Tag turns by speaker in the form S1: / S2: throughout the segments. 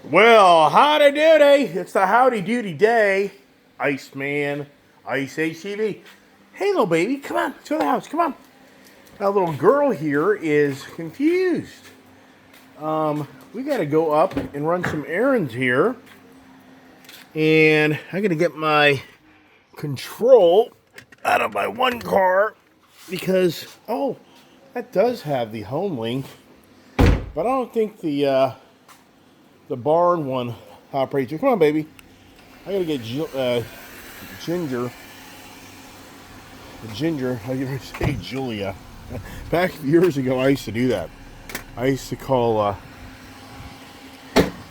S1: Well, howdy doody. It's the howdy doody day. Iceman, Ice HTV. Hey, little baby, come on, to the house, come on. That little girl here is confused. We got to go up and run some errands here. And I'm going to get my control out of my one car because, that does have the home link. But I don't think the barn one operates. Come on, baby. I gotta get Ginger. I was gonna say Julia. Back years ago, I used to do that. I used to call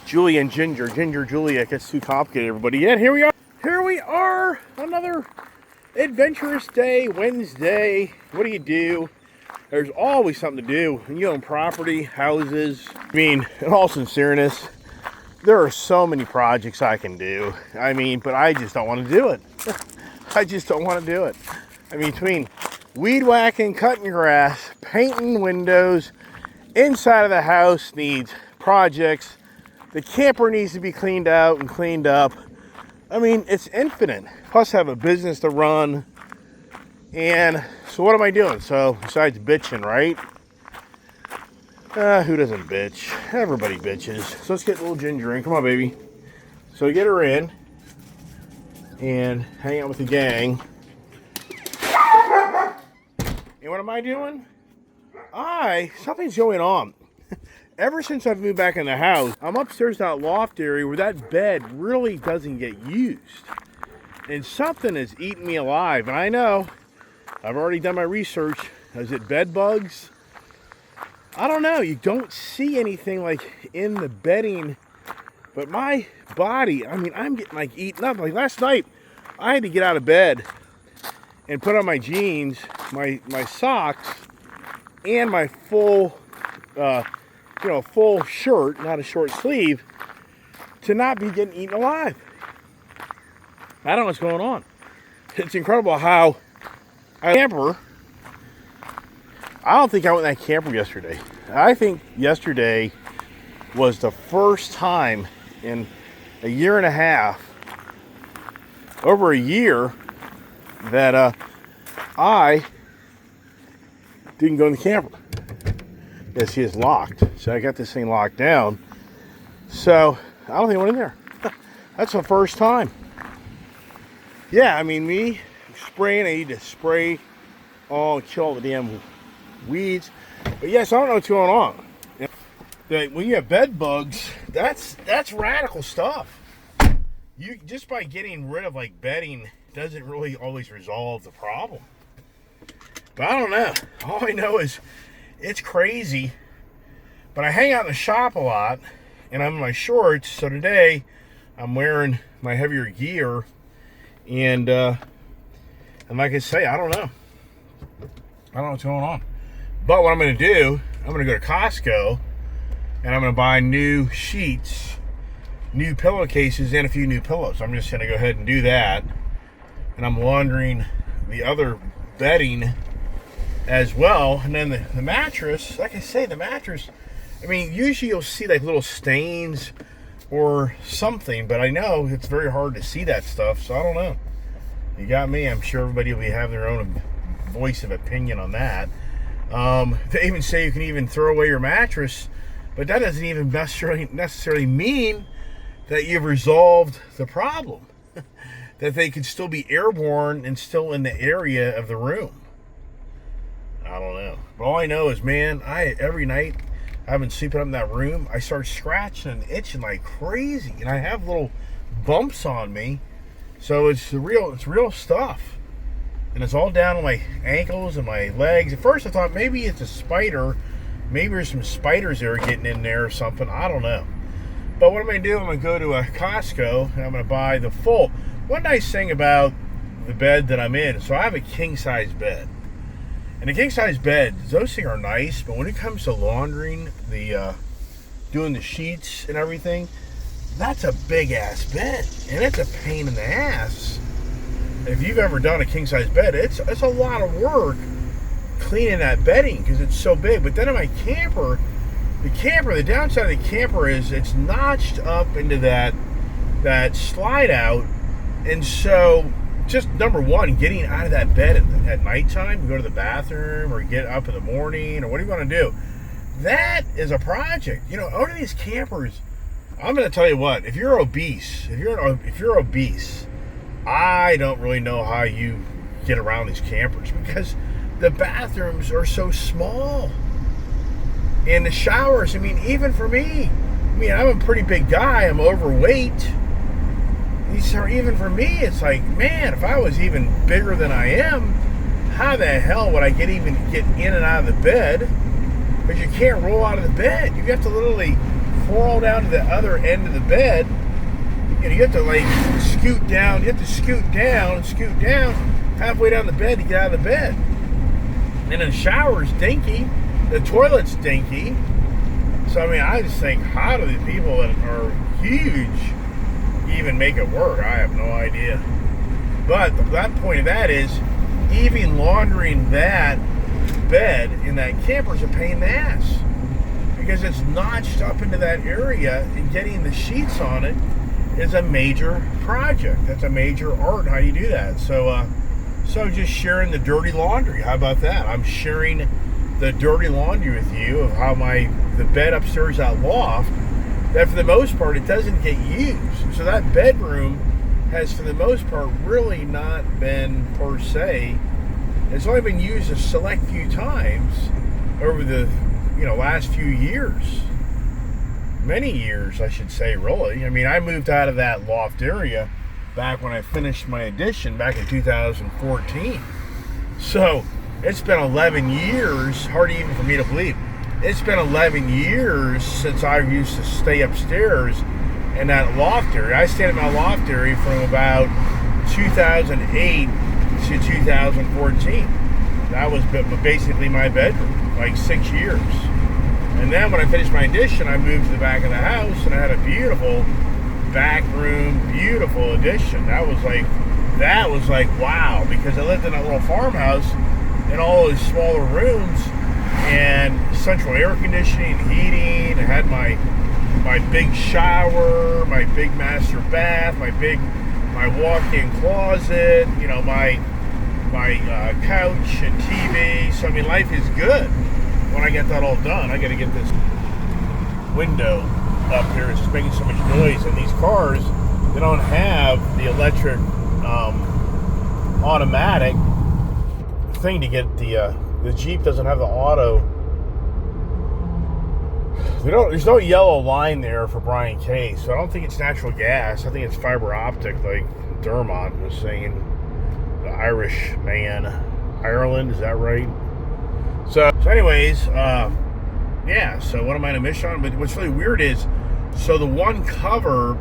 S1: Julia and Ginger. Ginger, Julia. It gets too complicated, everybody. Yeah, here we are. Here we are. Another adventurous day, Wednesday. What do you do? There's always something to do. When you own property, houses. I mean, in all sincereness, there are so many projects I can do. I mean, but I just don't want to do it. I just don't want to do it. I mean, between weed whacking, cutting grass, painting windows, inside of the house needs projects. The camper needs to be cleaned out and cleaned up. I mean, it's infinite. Plus, I have a business to run. And so what am I doing? So, besides bitching, right? Who doesn't bitch? Everybody bitches. So let's get little Ginger in. Come on, baby. So we get her in and hang out with the gang. And what am I doing? Something's going on. Ever since I've moved back in the house, I'm upstairs in that loft area where that bed really doesn't get used. And something is eating me alive. And I know, I've already done my research. Is it bed bugs? I don't know. You don't see anything like in the bedding. But my body, I mean, I'm getting like eaten up. Like last night, I had to get out of bed and put on my jeans, my socks, and my full, full shirt, not a short sleeve, to not be getting eaten alive. I don't know what's going on. It's incredible how I camper. I don't think I went in that camper yesterday. I think yesterday was the first time in a year and a half, over a year, that I didn't go in the camper. Yes, he is locked. So I got this thing locked down. So I don't think I went in there. That's the first time. Yeah, I mean, me spraying, I need to spray all, kill all the damn weeds. But yes, I don't know what's going on. When you have bed bugs, that's radical stuff. You just by getting rid of like bedding doesn't really always resolve the problem. But I don't know. All I know is it's crazy. But I hang out in the shop a lot, and I'm in my shorts. So today I'm wearing my heavier gear, and like I say, I don't know. I don't know what's going on. But what I'm going to do, I'm going to go to Costco, and I'm going to buy new sheets, new pillowcases, and a few new pillows. I'm just going to go ahead and do that. And I'm laundering the other bedding as well. And then the mattress, like I say, the mattress, I mean, usually you'll see like little stains or something, but I know it's very hard to see that stuff, so I don't know. You got me. I'm sure everybody will have their own voice of opinion on that. They even say you can even throw away your mattress, but that doesn't even necessarily mean that you've resolved the problem. That they could still be airborne and still in the area of the room. I don't know. But all I know is, man, every night I've been sleeping up in that room, I start scratching and itching like crazy, and I have little bumps on me. So it's real stuff. And it's all down on my ankles and my legs. At first I thought maybe it's a spider. Maybe there's some spiders that are getting in there or something. I don't know. But what I'm going to do, I'm going to go to a Costco and I'm going to buy the full. One nice thing about the bed that I'm in, so I have a king-size bed. And a king-size bed, those things are nice, but when it comes to laundering, doing the sheets and everything, that's a big-ass bed. And it's a pain in the ass. If you've ever done a king-size bed, it's a lot of work cleaning that bedding because it's so big. But then in my camper, The camper, the downside of the camper is it's notched up into that slide out, and so just number one, getting out of that bed at nighttime, you go to the bathroom or get up in the morning or what do you want to do? That is a project. You know, owning these campers, I'm going to tell you what, if you're obese, I don't really know how you get around these campers because the bathrooms are so small. And the showers, I mean, even for me, I'm a pretty big guy, I'm overweight. Even for me, it's like, man, if I was even bigger than I am, how the hell would I get in and out of the bed? Because you can't roll out of the bed. You have to literally crawl down to the other end of the bed. You have to like scoot down. You have to scoot down halfway down the bed to get out of the bed. And then the shower's dinky. The toilet's dinky. So, I just think, how do the people that are huge even make it work? I have no idea. But the point of that is, even laundering that bed in that camper is a pain in the ass. Because it's notched up into that area, and getting the sheets on it is a major project. That's a major art, how you do that. So just sharing the dirty laundry. How about that? I'm sharing the dirty laundry with you of how the bed upstairs, that loft, that for the most part it doesn't get used. So that bedroom has for the most part really not been per se. It's only been used a select few times over the last few years. Many years, I should say, really. I moved out of that loft area back when I finished my addition back in 2014. So it's been 11 years, hard even for me to believe. It's been 11 years since I used to stay upstairs in that loft area. I stayed in my loft area from about 2008 to 2014. That was basically my bedroom, like 6 years. And then when I finished my addition, I moved to the back of the house, and I had a beautiful back room, beautiful addition. That was like wow, because I lived in a little farmhouse in all those smaller rooms and central air conditioning, heating. I had my big shower, my big master bath, my walk-in closet, my couch and TV. So life is good. When I get that all done, I got to get this window up here. It's just making so much noise. And these cars, they don't have the electric automatic thing to get the Jeep doesn't have the auto. There's no yellow line there for Brian K. So I don't think it's natural gas. I think it's fiber optic, like Dermot was saying. The Irish man, Ireland, is that right? So anyways, so what am I going to miss on? But what's really weird is, so the one cover,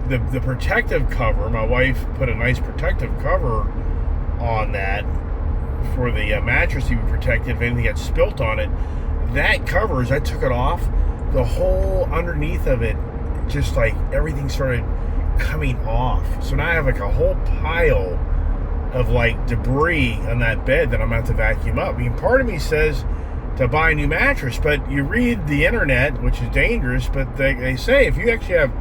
S1: the protective cover, my wife put a nice protective cover on that for the mattress to be protected if anything gets spilt on it. That cover, as I took it off, the whole underneath of it, just like everything started coming off. So now I have like a whole pile of like debris on that bed that I'm going to have to vacuum up. Part of me says to buy a new mattress, but you read the internet, which is dangerous, but they say if you actually have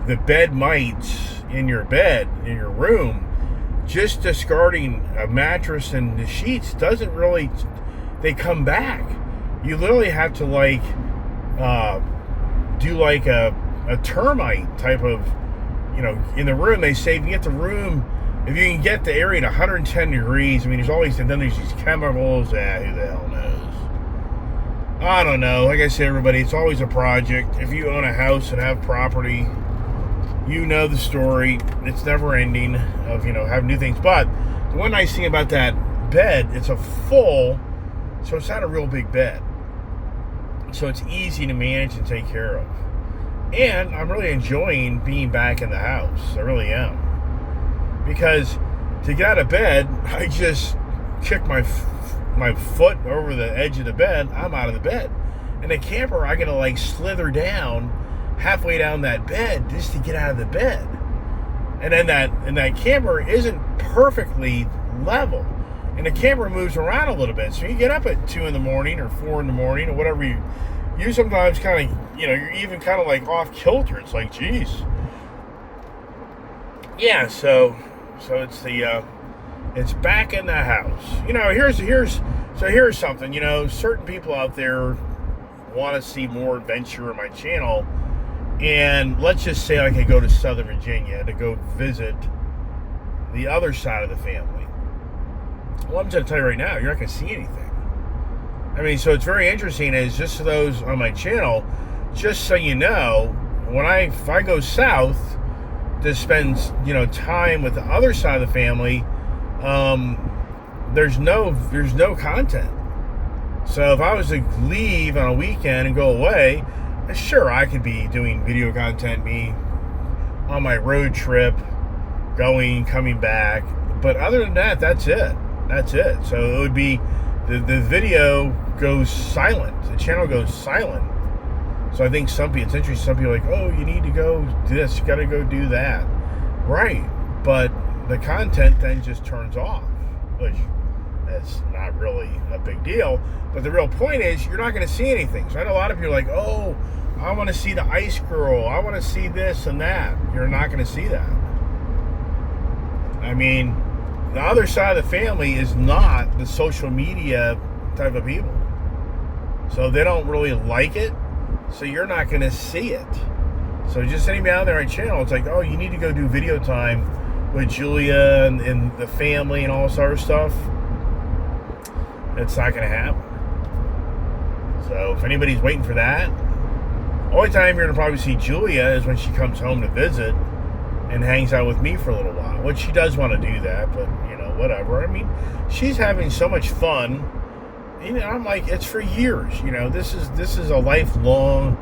S1: the bed mites in your bed, in your room, just discarding a mattress and the sheets doesn't really, they come back. You literally have to do like a termite type of, in the room. They say if you get the room, if you can get the area at 110 degrees, there's always, and then there's these chemicals, who the hell knows? I don't know. Like I said, everybody, it's always a project. If you own a house and have property, you know the story. It's never ending of, having new things. But the one nice thing about that bed, it's a full, so it's not a real big bed. So it's easy to manage and take care of. And I'm really enjoying being back in the house. I really am. Because to get out of bed, I just kick my foot over the edge of the bed. I'm out of the bed. In a camper, I gotta slither down halfway down that bed just to get out of the bed. And then that camper isn't perfectly level. And the camper moves around a little bit. So you get up at 2 in the morning or 4 in the morning or whatever you sometimes kind of, you're even kind of like off kilter. It's like, geez. Yeah, so it's it's back in the house. Here's something. Certain people out there want to see more adventure in my channel, and let's just say I could go to Southern Virginia to go visit the other side of the family. Well, I'm going to tell you right now, you're not going to see anything. I mean, so it's very interesting. Is just to those on my channel, just so you know, if I go south to spend time with the other side of the family, there's no content. So if I was to leave on a weekend and go away, sure, I could be doing video content, me on my road trip, coming back. But other than that, that's it. So it would be the video goes silent. The channel goes silent. So I think it's interesting. Some people are like, oh, you need to go do this, you got to go do that. Right. But the content then just turns off, which that's not really a big deal. But the real point is you're not going to see anything. So I know a lot of people are like, oh, I want to see the ice girl. I want to see this and that. You're not going to see that. I mean, the other side of the family is not the social media type of people. So they don't really like it. So you're not going to see it. So just sitting down there on channel, it's like, oh, you need to go do video time with Julia and the family and all this other stuff. It's not going to happen. So if anybody's waiting for that, only time you're going to probably see Julia is when she comes home to visit and hangs out with me for a little while, which she does want to do that, but whatever. I mean, she's having so much fun. I'm like, it's for years. This is a lifelong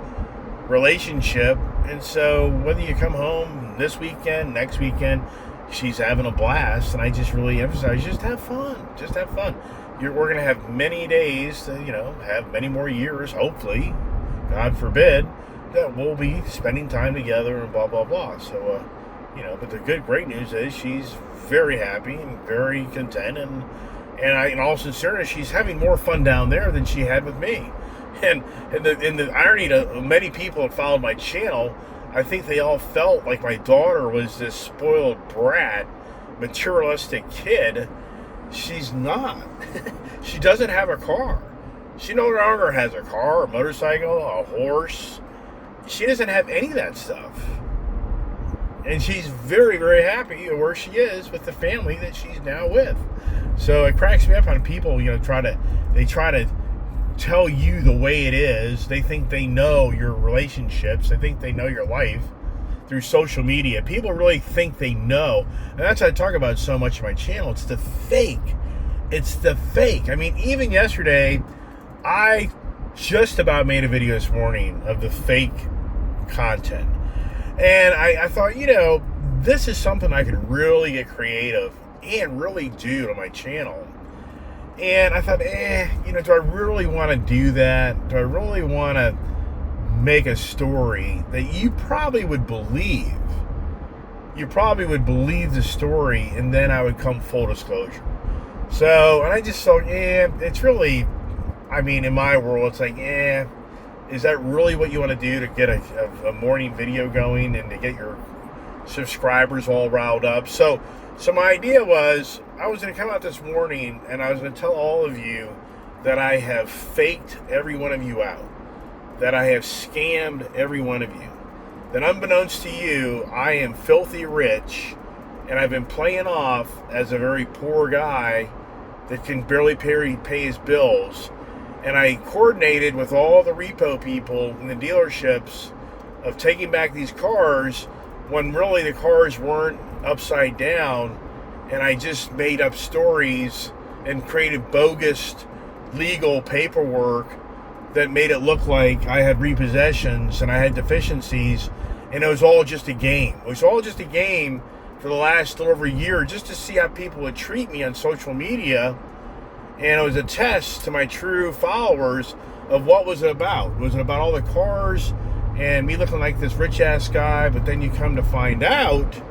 S1: relationship, and so whether you come home this weekend, next weekend, she's having a blast. And I just really emphasize, just have fun. We're gonna have many days to, have many more years, hopefully, God forbid, that we'll be spending time together and blah blah blah. So but the great news is she's very happy and very content, and in all sincerity, she's having more fun down there than she had with me. And the irony to many people that followed my channel, I think they all felt like my daughter was this spoiled brat, materialistic kid. She's not. She doesn't have a car. She no longer has a car, a motorcycle, a horse. She doesn't have any of that stuff. And she's very, very happy where she is with the family that she's now with. So it cracks me up on people, try to tell you the way it is. They think they know your relationships. They think they know your life through social media. People really think they know. And that's what I talk about so much on my channel. It's the fake. I mean, even yesterday, I just about made a video this morning of the fake content. And I thought, this is something I could really get creative and really do to my channel. And I thought, do I really want to do that? Do I really want to make a story that you probably would believe? You probably would believe the story, and then I would come full disclosure. So, and I just thought, it's really, in my world, it's like, is that really what you want to do to get a morning video going and to get your subscribers all riled up? So my idea was, I was going to come out this morning and I was going to tell all of you that I have faked every one of you out, that I have scammed every one of you, that unbeknownst to you, I am filthy rich, and I've been playing off as a very poor guy that can barely pay his bills. And I coordinated with all the repo people in the dealerships of taking back these cars when really the cars weren't upside down. And I just made up stories and created bogus legal paperwork that made it look like I had repossessions and I had deficiencies. And it was all just a game. It was all just a game for the last little over a year, just to see how people would treat me on social media. And it was a test to my true followers of what was it about. Was it about all the cars and me looking like this rich-ass guy? But then you come to find out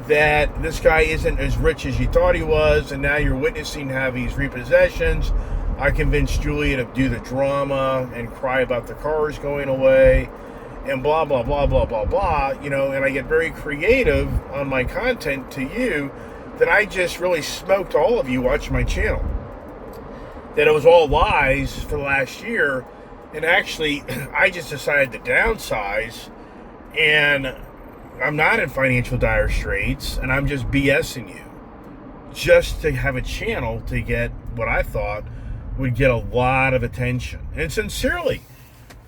S1: that this guy isn't as rich as you thought he was, and now you're witnessing how these repossessions. I convinced Julia to do the drama and cry about the cars going away and blah, blah, blah, blah, blah, blah, you know, and I get very creative on my content to you that I just really smoked all of you watching my channel. That it was all lies for the last year, and actually I just decided to downsize, and I'm not in financial dire straits, and I'm just BSing you just to have a channel to get what I thought would get a lot of attention. And sincerely,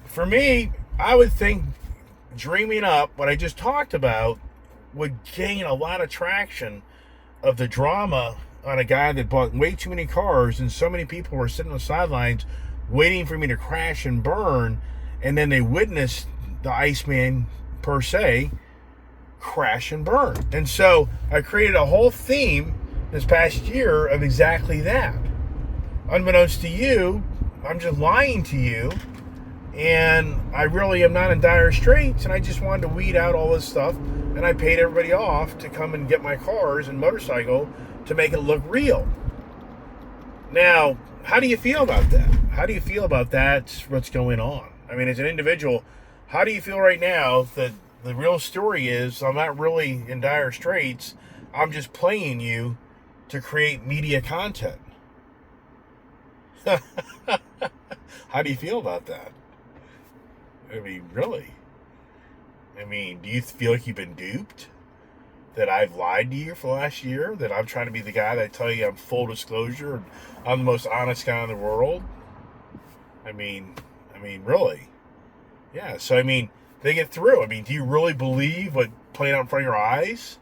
S1: for me, I would think dreaming up what I just talked about would gain a lot of traction of the drama on a guy that bought way too many cars, and so many people were sitting on the sidelines waiting for me to crash and burn, and then they witnessed the Iceman per se crash and burn. And so I created a whole theme this past year of exactly that. Unbeknownst to you, I'm just lying to you, and I really am not in dire straits, and I just wanted to weed out all this stuff, and I paid everybody off to come and get my cars and motorcycle to make it look real. Now, how do you feel about that? How do you feel about that, what's going on? I mean, as an individual, how do you feel right now that the real story is I'm not really in dire straits, I'm just playing you to create media content? How do you feel about that? I mean, really? I mean, do you feel like you've been duped? That I've lied to you for the last year? That I'm trying to be the guy that tell you I'm full disclosure and I'm the most honest guy in the world? I mean, really? Yeah, so I mean, they get through. I mean, do you really believe what played out in front of your eyes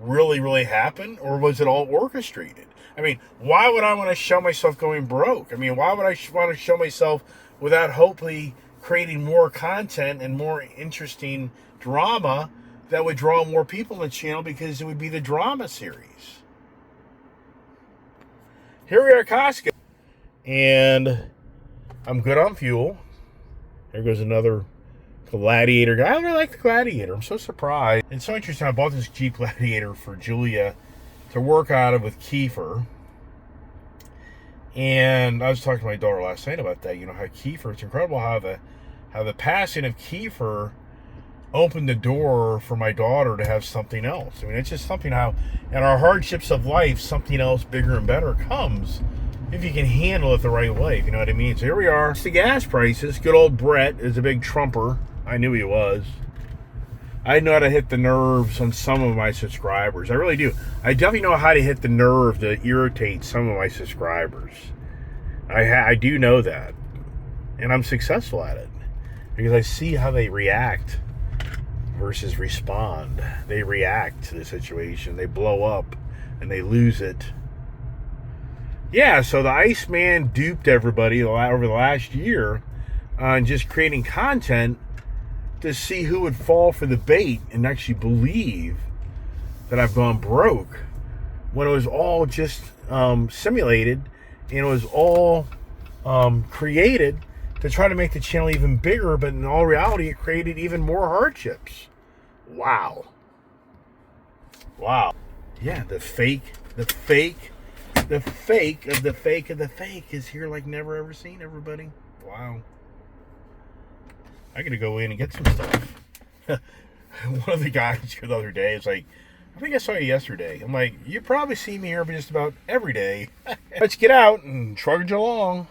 S1: really happened? Or was it all orchestrated? I mean, why would I want to show myself going broke? I mean, why would I want to show myself without hopefully creating more content and more interesting drama that would draw more people to the channel, because it would be the drama series. Here we are at Costco, and I'm good on fuel. There goes another Gladiator guy. I really like the Gladiator. I'm so surprised. It's so interesting. I bought this Jeep Gladiator for Julia to work out of with Kiefer. And I was talking to my daughter last night about that. You know, how Kiefer, it's incredible how the passing of Kiefer opened the door for my daughter to have something else. I mean, it's just something how in our hardships of life, something else bigger and better comes if you can handle it the right way, if you know what I mean. So here we are. It's the gas prices. Good old Brett is a big trumper. I knew he was. I know how to hit the nerves on some of my subscribers. I really do. I definitely know how to hit the nerve to irritate some of my subscribers. I do know that. And I'm successful at it. Because I see how they react versus respond. They react to the situation. They blow up and they lose it. Yeah, so the Iceman duped everybody over the last year on just creating content to see who would fall for the bait and actually believe that I've gone broke, when it was all just simulated, and it was all created to try to make the channel even bigger, but in all reality, it created even more hardships. Wow. Yeah, the fake of the fake of the fake is here like never ever seen, everybody. Wow. I gotta go in and get some stuff. One of the guys here the other day is like, I think I saw you yesterday. I'm like, you probably see me here just about every day. Let's get out and trudge along.